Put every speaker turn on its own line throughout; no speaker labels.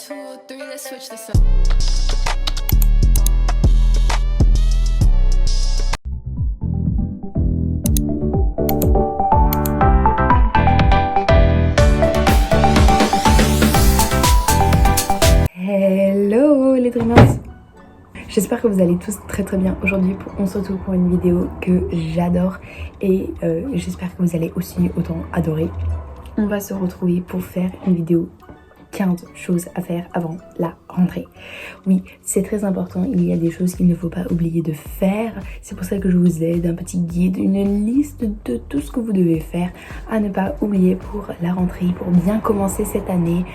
2, 3, let's switch this up.
Hello les Dreamers, j'espère que vous allez tous très bien. Aujourd'hui on se retrouve pour une vidéo que j'adore et j'espère que vous allez aussi autant adorer. On va se retrouver pour faire une vidéo 15 choses à faire avant la rentrée. Oui, c'est très important, il y a des choses qu'il ne faut pas oublier de faire. C'est pour ça que je vous aide un petit guide, une liste de tout ce que vous devez faire à ne pas oublier pour la rentrée, pour bien commencer cette année,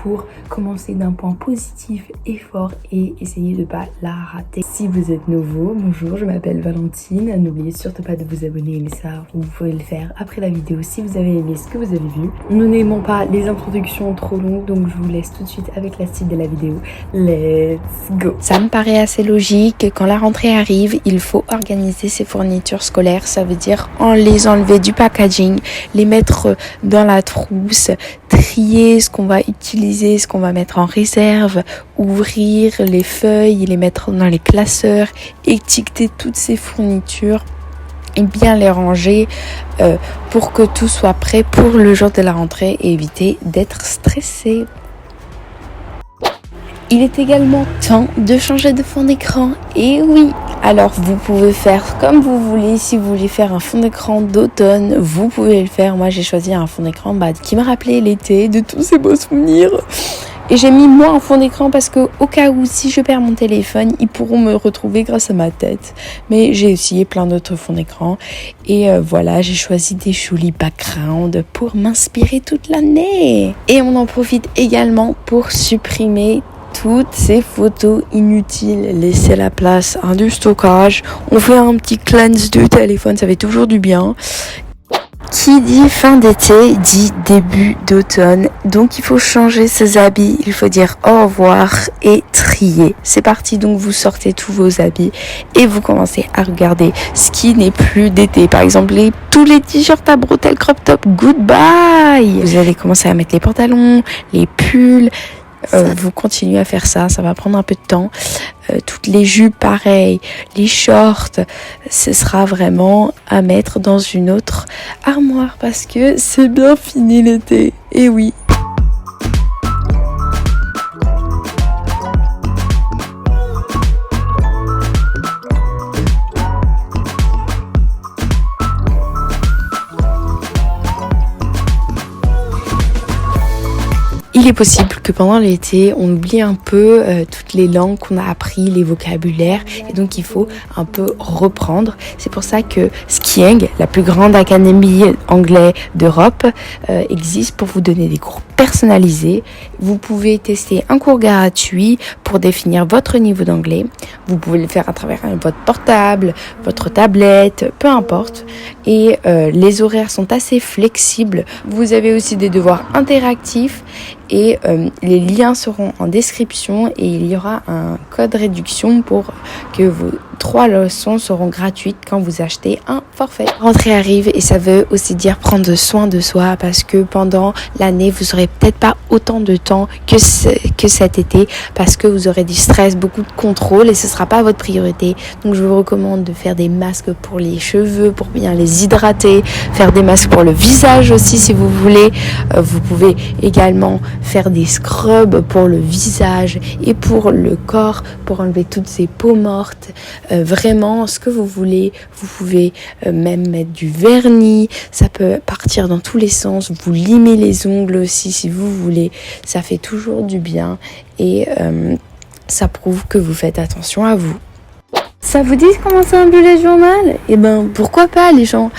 pour commencer d'un point positif et fort et essayer de ne pas la rater. Si vous êtes nouveau, bonjour, je m'appelle Valentine. N'oubliez surtout pas de vous abonner, mais ça, vous pouvez le faire après la vidéo si vous avez aimé ce que vous avez vu. Nous n'aimons pas les introductions trop longues, donc je vous laisse tout de suite avec la suite de la vidéo. Let's go!
Ça me paraît assez logique. Quand la rentrée arrive, il faut organiser ses fournitures scolaires. Ça veut dire les enlever du packaging, les mettre dans la trousse, trier ce qu'on va utiliser, ce qu'on va mettre en réserve, ouvrir les feuilles, les mettre dans les classeurs, étiqueter toutes ces fournitures et bien les ranger pour que tout soit prêt pour le jour de la rentrée et éviter d'être stressé. Il est également temps de changer de fond d'écran. Et oui, alors vous pouvez faire comme vous voulez. Si vous voulez faire un fond d'écran d'automne, vous pouvez le faire. Moi, j'ai choisi un fond d'écran qui me rappelait l'été, de tous ces beaux souvenirs. Et j'ai mis moi en fond d'écran parce que au cas où si je perds mon téléphone, ils pourront me retrouver grâce à ma tête. Mais j'ai essayé plein d'autres fonds d'écran. Et voilà, j'ai choisi des jolis backgrounds pour m'inspirer toute l'année. Et on en profite également pour supprimer toutes ces photos inutiles, laisser la place à du stockage. On fait un petit cleanse du téléphone, ça fait toujours du bien. Qui dit fin d'été dit début d'automne, donc il faut changer ses habits, il faut dire au revoir et trier. C'est parti, donc vous sortez tous vos habits et vous commencez à regarder ce qui n'est plus d'été. Par exemple, tous les t-shirts à bretelles crop top, goodbye. Vous allez commencer à mettre les pantalons, les pulls. Vous continuez à faire ça va prendre un peu de temps. Toutes les jupes pareil, les shorts, ce sera vraiment à mettre dans une autre armoire parce que c'est bien fini l'été. Et oui. Il est possible que pendant l'été, on oublie un peu toutes les langues qu'on a appris, les vocabulaires, et donc il faut un peu reprendre. C'est pour ça que Skyeng, la plus grande académie anglais d'Europe, existe pour vous donner des cours personnalisés. Vous pouvez tester un cours gratuit pour définir votre niveau d'anglais. Vous pouvez le faire à travers votre portable, votre tablette, peu importe. Et les horaires sont assez flexibles. Vous avez aussi des devoirs interactifs. Et les liens seront en description et il y aura un code réduction pour que vos 3 leçons seront gratuites quand vous achetez un forfait. La rentrée arrive et ça veut aussi dire prendre soin de soi parce que pendant l'année, vous n'aurez peut-être pas autant de temps que cet été parce que vous aurez du stress, beaucoup de contrôle et ce ne sera pas votre priorité. Donc je vous recommande de faire des masques pour les cheveux, pour bien les hydrater, faire des masques pour le visage aussi si vous voulez. Vous pouvez également faire des scrubs pour le visage et pour le corps, pour enlever toutes ces peaux mortes. Vraiment, ce que vous voulez. Vous pouvez même mettre du vernis. Ça peut partir dans tous les sens. Vous limez les ongles aussi si vous voulez. Ça fait toujours du bien et ça prouve que vous faites attention à vous. Ça vous dit de commencer un bullet journal? Eh ben pourquoi pas les gens,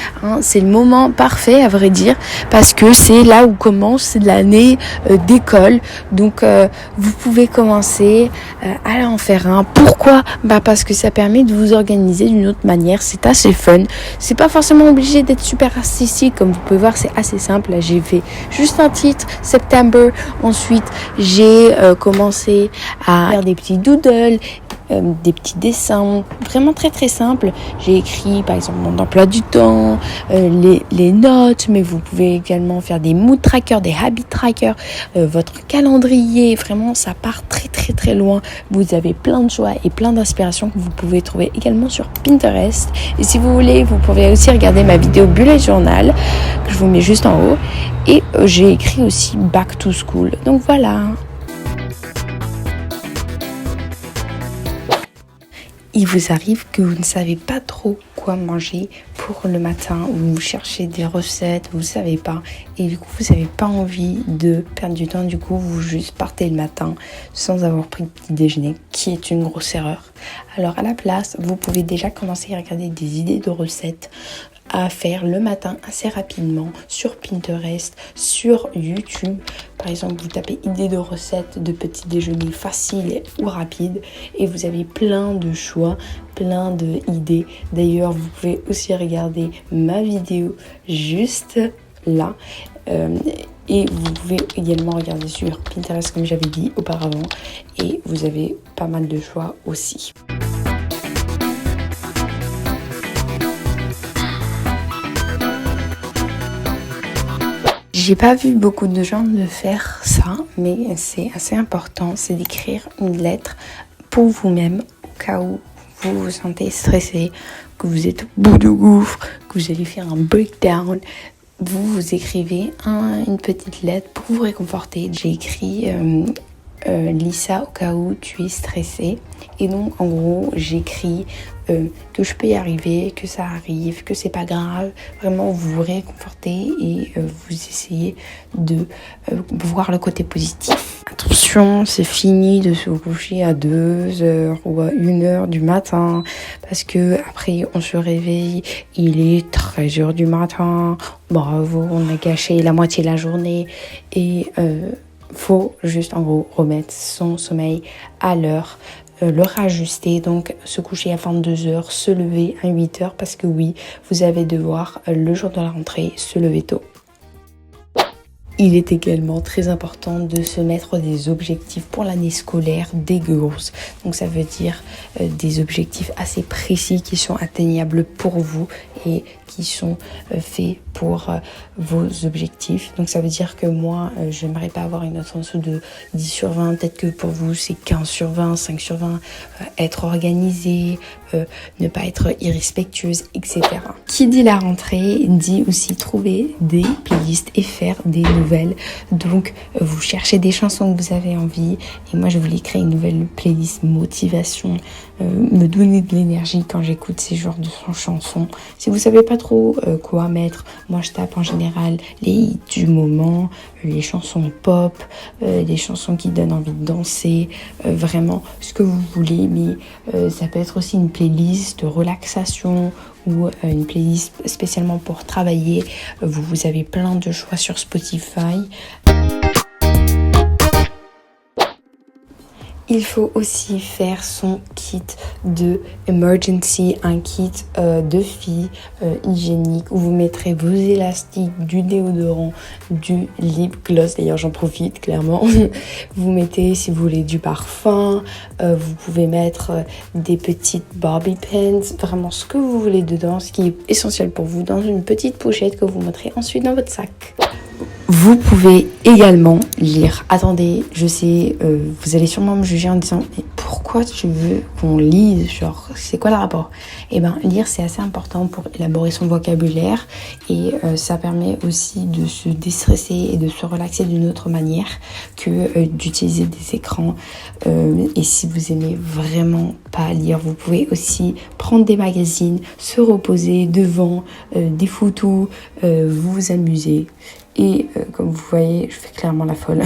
c'est le moment parfait à vrai dire parce que c'est là où commence l'année d'école. Donc vous pouvez commencer à en faire un. Pourquoi? Parce que ça permet de vous organiser d'une autre manière. C'est assez fun. C'est pas forcément obligé d'être super artistique comme vous pouvez voir. C'est assez simple. Là j'ai fait juste un titre, September. Ensuite j'ai commencé à faire des petits doodles. des petits dessins, vraiment très très simples. J'ai écrit par exemple mon emploi du temps, les notes, mais vous pouvez également faire des mood trackers, des habit trackers, votre calendrier. Vraiment, ça part très très très loin. Vous avez plein de choix et plein d'inspirations que vous pouvez trouver également sur Pinterest. Et si vous voulez, vous pouvez aussi regarder ma vidéo bullet journal que je vous mets juste en haut. Et j'ai écrit aussi Back to School. Donc voilà. Il vous arrive que vous ne savez pas trop quoi manger pour le matin, ou vous cherchez des recettes, vous ne savez pas, et du coup vous n'avez pas envie de perdre du temps, du coup vous juste partez le matin sans avoir pris de petit déjeuner, qui est une grosse erreur. Alors à la place, vous pouvez déjà commencer à regarder des idées de recettes à faire le matin assez rapidement sur Pinterest, sur YouTube. Par exemple, vous tapez idées de recettes de petits déjeuners faciles ou rapides et vous avez plein de choix, plein d'idées. D'ailleurs, vous pouvez aussi regarder ma vidéo juste là. Et vous pouvez également regarder sur Pinterest comme j'avais dit auparavant. Et vous avez pas mal de choix aussi. J'ai pas vu beaucoup de gens de faire ça, mais c'est assez important, c'est d'écrire une lettre pour vous-même au cas où vous vous sentez stressé, que vous êtes au bout du gouffre, que vous allez faire un breakdown. Vous écrivez une petite lettre pour vous réconforter. J'ai écrit Lisa au cas où tu es stressée. Et donc en gros j'écris que je peux y arriver, que ça arrive, que c'est pas grave. Vraiment vous vous réconfortez et vous essayez de voir le côté positif. Attention, c'est fini de se coucher à 2h ou à 1h du matin parce que après on se réveille, il est 13h du matin. Bravo, on a gâché la moitié de la journée et faut juste en gros remettre son sommeil à l'heure, le rajuster, donc se coucher à 22h, se lever à 8h parce que oui, vous allez devoir le jour de la rentrée se lever tôt. Il est également très important de se mettre des objectifs pour l'année scolaire des girls. Donc ça veut dire des objectifs assez précis qui sont atteignables pour vous et qui sont faits pour vos objectifs. Donc ça veut dire que moi, j'aimerais pas avoir une note en dessous de 10 sur 20. Peut-être que pour vous, c'est 15 sur 20, 5 sur 20. Être organisée, ne pas être irrespectueuse, etc. Qui dit la rentrée, dit aussi trouver des playlists et faire des nouvelles. Donc vous cherchez des chansons que vous avez envie. Et moi, je voulais créer une nouvelle playlist motivation, me donner de l'énergie quand j'écoute ces genres de chansons. Si vous savez pas trop quoi mettre, moi je tape en général les hits du moment, les chansons pop, les chansons qui donnent envie de danser, vraiment ce que vous voulez, mais ça peut être aussi une playlist de relaxation ou une playlist spécialement pour travailler. Vous avez plein de choix sur Spotify. Il faut aussi faire son kit de emergency, un kit de filles hygiénique où vous mettrez vos élastiques, du déodorant, du lip gloss. D'ailleurs, j'en profite clairement. Vous mettez, si vous voulez, du parfum. Vous pouvez mettre des petites bobby pins, vraiment ce que vous voulez dedans, ce qui est essentiel pour vous, dans une petite pochette que vous mettrez ensuite dans votre sac. Vous pouvez également lire. Attendez, je sais, vous allez sûrement me juger en disant « Mais pourquoi tu veux qu'on lise ? Genre, c'est quoi le rapport ?» Eh bien, lire, c'est assez important pour élaborer son vocabulaire et ça permet aussi de se déstresser et de se relaxer d'une autre manière que d'utiliser des écrans. Et si vous aimez vraiment pas lire, vous pouvez aussi prendre des magazines, se reposer devant des photos, vous amuser. Et comme vous voyez, je fais clairement la folle.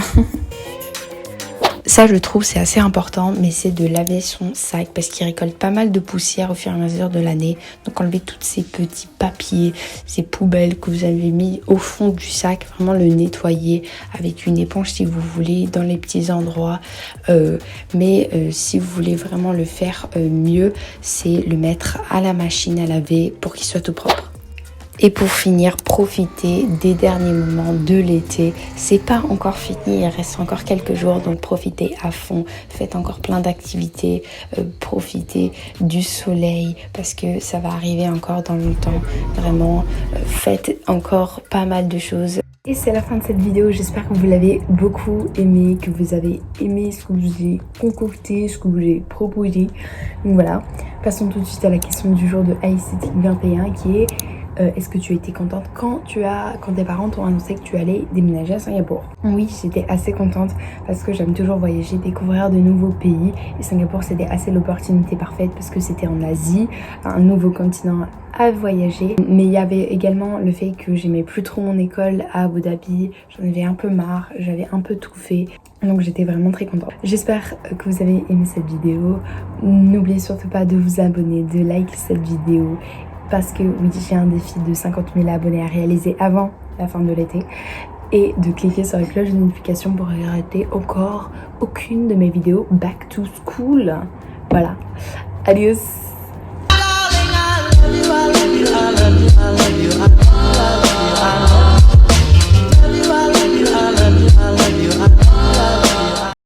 Ça, je trouve, c'est assez important, mais c'est de laver son sac parce qu'il récolte pas mal de poussière au fur et à mesure de l'année. Donc, enlevez tous ces petits papiers, ces poubelles que vous avez mis au fond du sac. Vraiment le nettoyer avec une éponge si vous voulez, dans les petits endroits. Mais si vous voulez vraiment le faire mieux, c'est le mettre à la machine à laver pour qu'il soit tout propre. Et pour finir, profitez des derniers moments de l'été. C'est pas encore fini, il reste encore quelques jours, donc profitez à fond. Faites encore plein d'activités, profitez du soleil parce que ça va arriver encore dans longtemps. Vraiment, faites encore pas mal de choses.
Et c'est la fin de cette vidéo, j'espère que vous l'avez beaucoup aimé, que vous avez aimé ce que je vous ai concocté, ce que je vous ai proposé. Donc voilà, passons tout de suite à la question du jour de Aesthetic 21 qui est est-ce que tu étais contente quand tes parents t'ont annoncé que tu allais déménager à Singapour? Oui, j'étais assez contente parce que j'aime toujours voyager, découvrir de nouveaux pays. Et Singapour, c'était assez l'opportunité parfaite parce que c'était en Asie, un nouveau continent à voyager. Mais il y avait également le fait que j'aimais plus trop mon école à Abu Dhabi. J'en avais un peu marre, j'avais un peu tout fait. Donc j'étais vraiment très contente. J'espère que vous avez aimé cette vidéo. N'oubliez surtout pas de vous abonner, de liker cette vidéo. Parce que oui, j'ai un défi de 50 000 abonnés à réaliser avant la fin de l'été. Et de cliquer sur la cloche de notification pour ne rater encore aucune de mes vidéos back to school. Voilà. Adios.